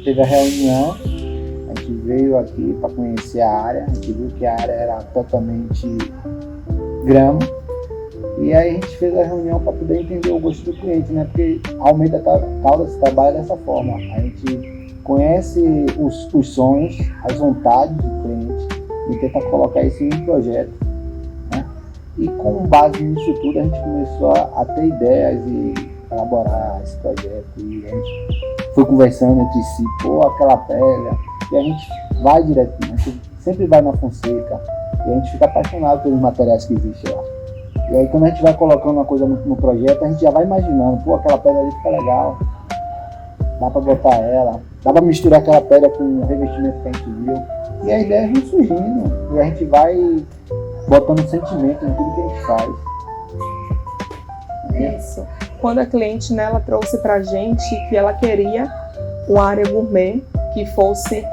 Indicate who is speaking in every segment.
Speaker 1: teve a reunião, a gente veio aqui para conhecer a área, a gente viu que a área era totalmente grama, e aí a gente fez a reunião para poder entender o gosto do cliente, né? Porque a Almeida Caldas trabalha dessa forma, a gente conhece os sonhos, as vontades do cliente e tenta colocar isso em um projeto, né? E com base nisso tudo a gente começou a ter ideias e elaborar esse projeto, e a gente foi conversando entre si, aquela pele, e a gente vai direto, a gente sempre vai na Fonseca, e a gente fica apaixonado pelos materiais que existem lá. E aí quando a gente vai colocando uma coisa no projeto, a gente já vai imaginando, aquela pedra ali fica legal, dá para botar ela, dá para misturar aquela pedra com o revestimento que a gente viu, e a ideia vem surgindo, e a gente vai botando sentimento em tudo que a gente faz.
Speaker 2: Isso. Quando a cliente, né, ela trouxe pra gente que ela queria uma área gourmet que fosse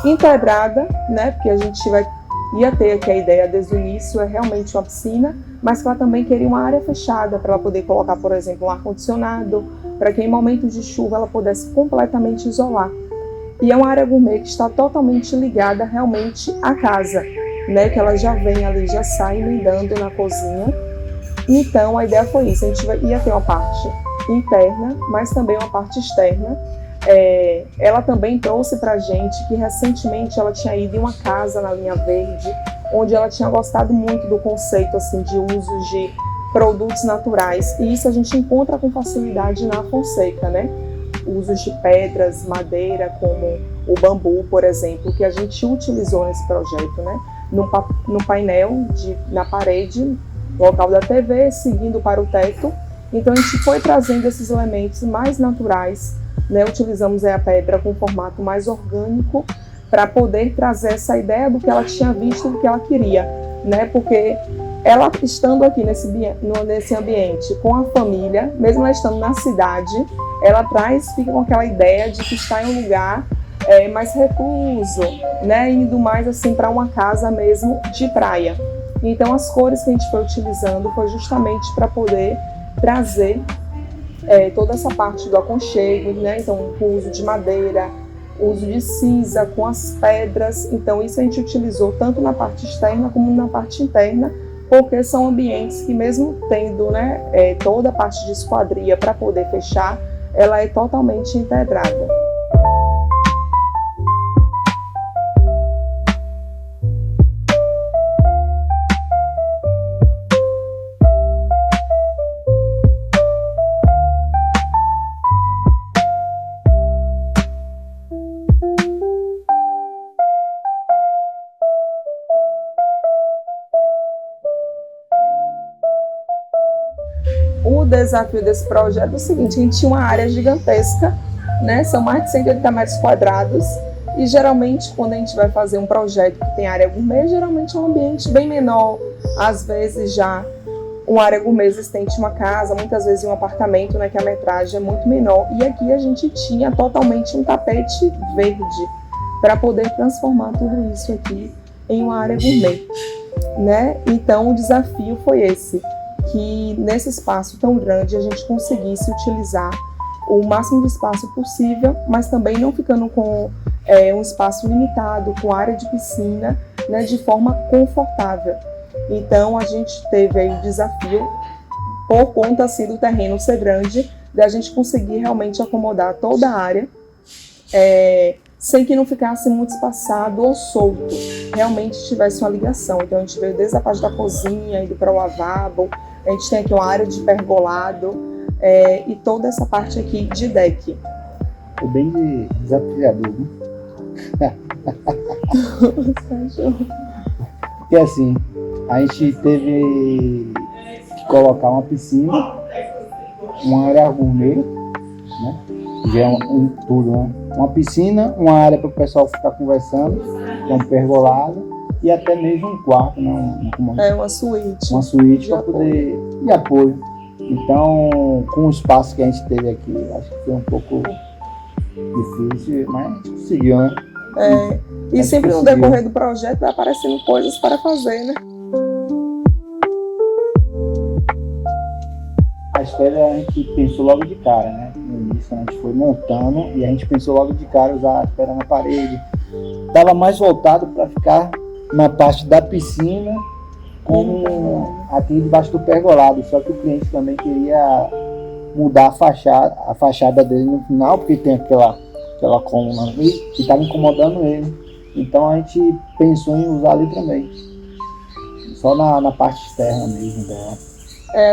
Speaker 2: integrada, né, porque a gente ia ter aqui a ideia desde o início, é realmente uma piscina, mas que ela também queria uma área fechada para ela poder colocar, por exemplo, um ar-condicionado, para que em momentos de chuva ela pudesse completamente isolar. E é uma área gourmet que está totalmente ligada realmente à casa, né, que ela já vem ali, já sai emendando na cozinha. Então a ideia foi isso, a gente ia ter uma parte interna, mas também uma parte externa. Ela também trouxe pra gente que recentemente ela tinha ido em uma casa na Linha Verde, onde ela tinha gostado muito do conceito assim, de uso de produtos naturais, e isso a gente encontra com facilidade na Fonseca, né? Usos de pedras, madeira, como o bambu, por exemplo, que a gente utilizou nesse projeto, né? No painel, na parede, no local da TV, seguindo para o teto. Então a gente foi trazendo esses elementos mais naturais, né? Utilizamos a pedra com formato mais orgânico para poder trazer essa ideia do que ela tinha visto, do que ela queria, né? Porque ela estando aqui nesse ambiente com a família, mesmo ela estando na cidade, ela fica com aquela ideia de que está em um lugar mais recluso, né? Indo mais assim para uma casa mesmo de praia. Então as cores que a gente foi utilizando foi justamente para poder trazer toda essa parte do aconchego, né? Então o uso de madeira, o uso de cinza com as pedras. Então isso a gente utilizou tanto na parte externa como na parte interna, porque são ambientes que mesmo tendo, né, toda a parte de esquadria para poder fechar, ela é totalmente integrada. O desafio desse projeto é o seguinte: a gente tinha uma área gigantesca, né? São mais de 180 metros quadrados, e geralmente quando a gente vai fazer um projeto que tem área gourmet, geralmente é um ambiente bem menor, às vezes já uma área gourmet existente, uma casa, muitas vezes um apartamento, né, que a metragem é muito menor, e aqui a gente tinha totalmente um tapete verde para poder transformar tudo isso aqui em uma área gourmet, né? Então o desafio foi esse, que nesse espaço tão grande a gente conseguisse utilizar o máximo de espaço possível, mas também não ficando com um espaço limitado, com área de piscina, né, de forma confortável. Então a gente teve aí o desafio, por conta assim, do terreno ser grande, da gente conseguir realmente acomodar toda a área, sem que não ficasse muito espaçado ou solto, realmente tivesse uma ligação. Então a gente veio desde a parte da cozinha, indo para o lavabo, a gente tem aqui uma área de pergolado e toda essa parte aqui de deck.
Speaker 1: Foi bem desafiador, né? Porque assim, a gente teve que colocar uma piscina, uma área gourmet, né? Já é tudo, né? Uma piscina, uma área para o pessoal ficar conversando, que é um pergolado, e até mesmo um quarto, né?
Speaker 2: Uma suíte.
Speaker 1: Uma suíte para poder... de apoio. Então, com o espaço que a gente teve aqui, acho que foi um pouco difícil, mas a gente conseguiu, né?
Speaker 2: E sempre no decorrer do projeto vai aparecendo coisas para fazer, né?
Speaker 1: As pedras a gente pensou logo de cara, né? No início a gente foi montando e a gente pensou logo de cara usar as pedras na parede. Estava mais voltado para ficar na parte da piscina, como aqui debaixo do pergolado, só que o cliente também queria mudar a fachada dele no final, porque tem aquela coluna ali que estava incomodando ele. Então a gente pensou em usar ali também, só na parte externa mesmo dela.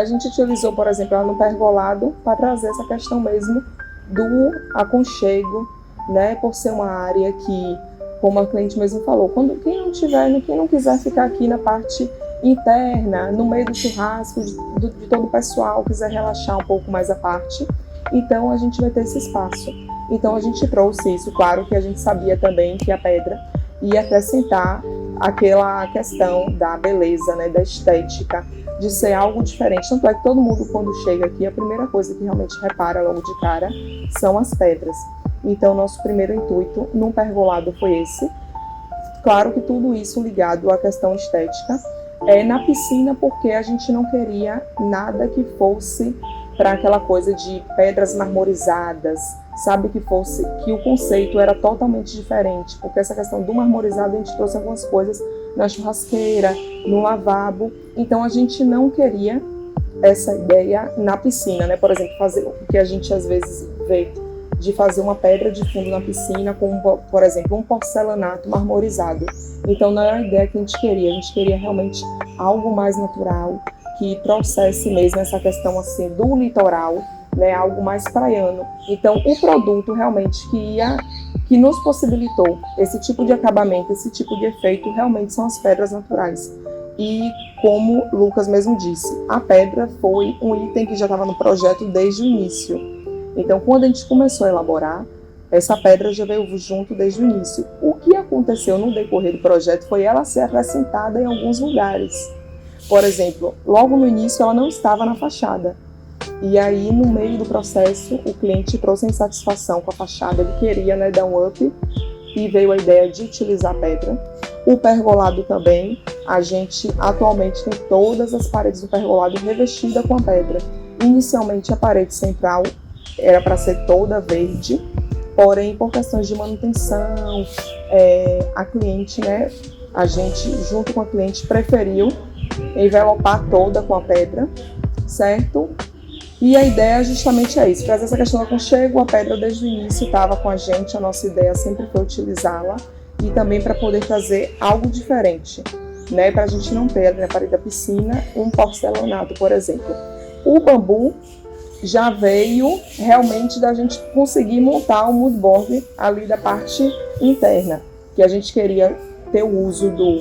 Speaker 2: A gente utilizou, por exemplo, ela no pergolado para trazer essa questão mesmo do aconchego, né? Por ser uma área que, como a cliente mesmo falou, quem não quiser ficar aqui na parte interna, no meio do churrasco, de todo o pessoal, quiser relaxar um pouco mais a parte, então a gente vai ter esse espaço. Então a gente trouxe isso, claro que a gente sabia também que a pedra ia acrescentar aquela questão da beleza, né, da estética, de ser algo diferente. Tanto é que todo mundo, quando chega aqui, a primeira coisa que realmente repara logo de cara são as pedras. Então nosso primeiro intuito num pergolado foi esse. Claro que tudo isso ligado à questão estética. Na piscina, porque a gente não queria nada que fosse para aquela coisa de pedras marmorizadas, sabe, que o conceito era totalmente diferente, porque essa questão do marmorizado a gente trouxe algumas coisas na churrasqueira, no lavabo, então a gente não queria essa ideia na piscina, né? Por exemplo, fazer o que a gente às vezes vê de fazer uma pedra de fundo na piscina com, por exemplo, um porcelanato marmorizado. Então não era a ideia que a gente queria realmente algo mais natural, que trouxesse mesmo essa questão assim do litoral, né, algo mais praiano. Então o produto realmente que nos possibilitou esse tipo de acabamento, esse tipo de efeito, realmente são as pedras naturais. E como Lucas mesmo disse, a pedra foi um item que já estava no projeto desde o início. Então, quando a gente começou a elaborar, essa pedra já veio junto desde o início. O que aconteceu no decorrer do projeto foi ela ser acrescentada em alguns lugares. Por exemplo, logo no início ela não estava na fachada. E aí, no meio do processo, o cliente trouxe insatisfação com a fachada, ele queria, né, dar um up, e veio a ideia de utilizar a pedra. O pergolado também, a gente atualmente tem todas as paredes do pergolado revestidas com a pedra. Inicialmente a parede central era para ser toda verde, porém por questões de manutenção, a cliente, né, a gente junto com a cliente preferiu envelopar toda com a pedra, certo? E a ideia justamente é isso, trazer essa questão do aconchego. A pedra desde o início estava com a gente, a nossa ideia sempre foi utilizá-la e também para poder trazer algo diferente, né, para a gente não ter na parede da piscina um porcelanato, por exemplo. O bambu já veio realmente da gente conseguir montar o moodboard ali da parte interna, que a gente queria ter o uso do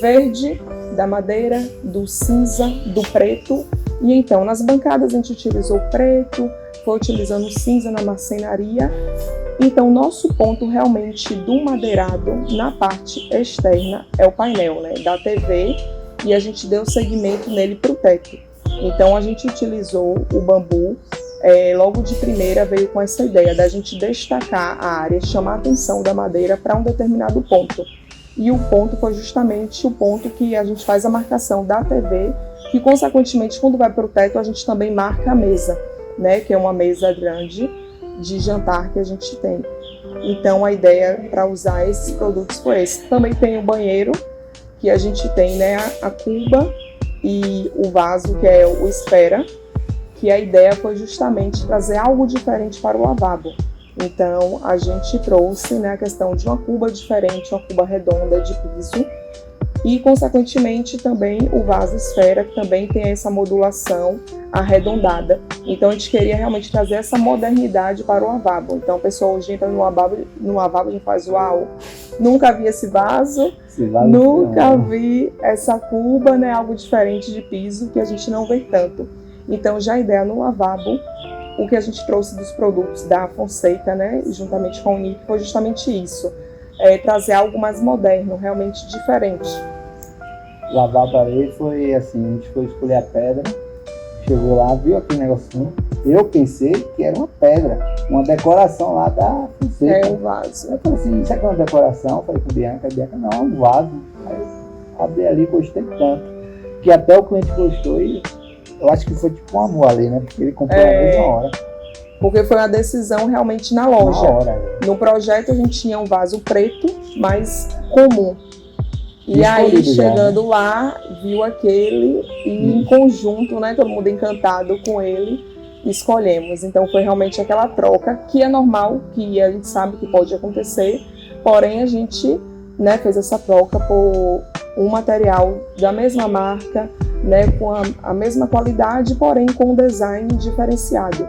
Speaker 2: verde, da madeira, do cinza, do preto. E então nas bancadas a gente utilizou o preto, foi utilizando o cinza na marcenaria. Então nosso ponto realmente do madeirado na parte externa é o painel, né, da TV, e a gente deu segmento nele para o teto. Então a gente utilizou o bambu, logo de primeira veio com essa ideia da gente destacar a área, chamar a atenção da madeira para um determinado ponto. E o ponto foi justamente o ponto que a gente faz a marcação da TV, que consequentemente quando vai para o teto a gente também marca a mesa, né, que é uma mesa grande de jantar que a gente tem. Então a ideia para usar esses produtos foi esse. Também tem o banheiro, que a gente tem, né, a cuba e o vaso, que é o esfera, que a ideia foi justamente trazer algo diferente para o lavabo. Então a gente trouxe, né, a questão de uma cuba diferente, uma cuba redonda de piso, e consequentemente também o vaso esfera, que também tem essa modulação arredondada. Então a gente queria realmente trazer essa modernidade para o lavabo. Então a pessoa hoje entra no lavabo a gente faz uau, nunca vi esse vaso, nunca vi essa cuba, né, algo diferente de piso que a gente não vê tanto. Então já a ideia no lavabo, o que a gente trouxe dos produtos da Fonseca, né, juntamente com a Unic, foi justamente isso, trazer algo mais moderno, realmente diferente.
Speaker 1: Lavar a parede foi assim, a gente foi escolher a pedra, chegou lá, viu aquele negocinho, eu pensei que era uma pedra, uma decoração lá da Fonseca.
Speaker 2: Um vaso.
Speaker 1: Eu falei assim, isso aqui é uma decoração? Eu falei com a Bianca não, é um vaso. Aí eu abri ali e gostei tanto, que até o cliente gostou e eu acho que foi tipo um amor ali, né? Porque ele comprou na mesma hora.
Speaker 2: Porque foi uma decisão realmente na loja.
Speaker 1: Na hora.
Speaker 2: No projeto a gente tinha um vaso preto, mais comum. E aí, chegando lá, viu aquele e em conjunto, né, todo mundo encantado com ele, escolhemos. Então foi realmente aquela troca, que é normal, que a gente sabe que pode acontecer, porém a gente, né, fez essa troca por um material da mesma marca, né, com a mesma qualidade, porém com um design diferenciado.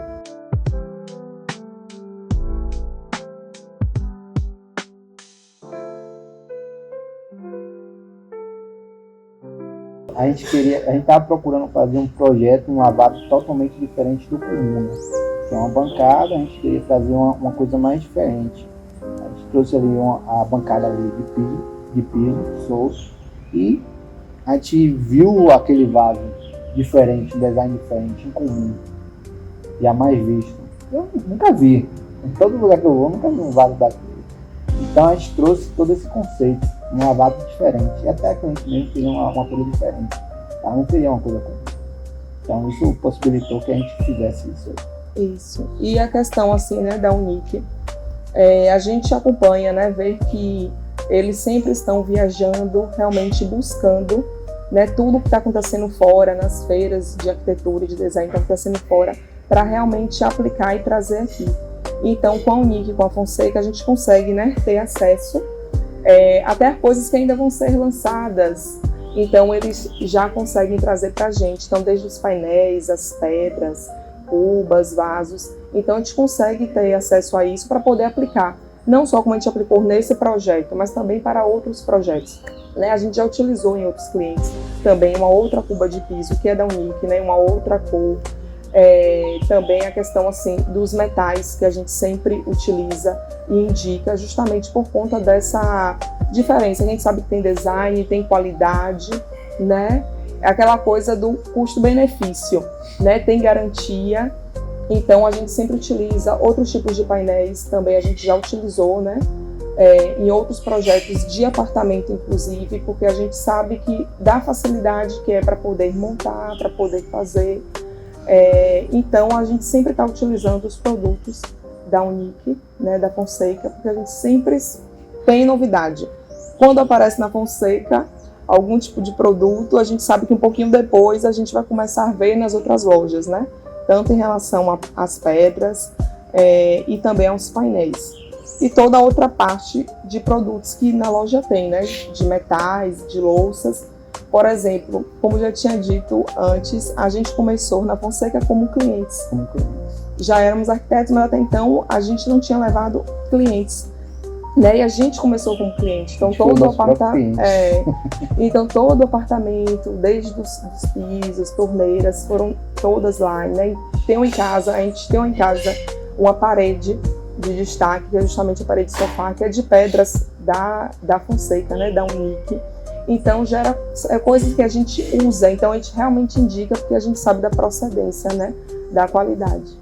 Speaker 1: A gente estava procurando fazer um projeto, um lavado totalmente diferente do comum, né? Que é uma bancada, a gente queria fazer uma coisa mais diferente. A gente trouxe ali a bancada ali de piso solto, e a gente viu aquele vaso diferente, um design diferente, incomum, jamais visto. Eu nunca vi. Em todo lugar que eu vou, nunca vi um vaso daquele. Então a gente trouxe todo esse conceito, um lavado diferente. E até a cliente mesmo queria uma coisa diferente. Ela não queria uma coisa comum. Então isso possibilitou que a gente fizesse isso aí.
Speaker 2: Isso. E a questão assim, né, da Unique, a gente acompanha, né, ver que eles sempre estão viajando, realmente buscando, né, tudo que está acontecendo fora, nas feiras de arquitetura e de design que está acontecendo fora, para realmente aplicar e trazer aqui. Então, com a Unique, com a Fonseca, a gente consegue, né, ter acesso até a coisas que ainda vão ser lançadas. Então, eles já conseguem trazer para a gente. Então, desde os painéis, as pedras, cubas, vasos. Então, a gente consegue ter acesso a isso para poder aplicar. Não só como a gente aplicou nesse projeto, mas também para outros projetos. Né? A gente já utilizou em outros clientes também uma outra cuba de piso, que é da Unique, né? Uma outra cor. Também a questão assim dos metais que a gente sempre utiliza e indica justamente por conta dessa diferença. A gente sabe que tem design, tem qualidade, né? Aquela coisa do custo-benefício, né? Tem garantia. Então a gente sempre utiliza outros tipos de painéis, também a gente já utilizou, né? Em outros projetos de apartamento, inclusive, porque a gente sabe que dá facilidade que é para poder montar, para poder fazer. Então a gente sempre está utilizando os produtos da Unique, né, da Fonseca, porque a gente sempre tem novidade. Quando aparece na Fonseca algum tipo de produto, a gente sabe que um pouquinho depois a gente vai começar a ver nas outras lojas, né? Tanto em relação às pedras e também aos painéis. E toda a outra parte de produtos que na loja tem, né? De metais, de louças. Por exemplo, como já tinha dito antes, a gente começou na Fonseca como clientes. Já éramos arquitetos, mas até então a gente não tinha levado clientes. Né? E a gente começou como cliente. Então todo o apartamento, desde os pisos, torneiras, foram todas lá. Né? A gente tem em casa uma parede de destaque, que é justamente a parede de sofá, que é de pedras da Fonseca, né? Da Unique. Então gera coisas que a gente usa, então a gente realmente indica porque a gente sabe da procedência, né, da qualidade.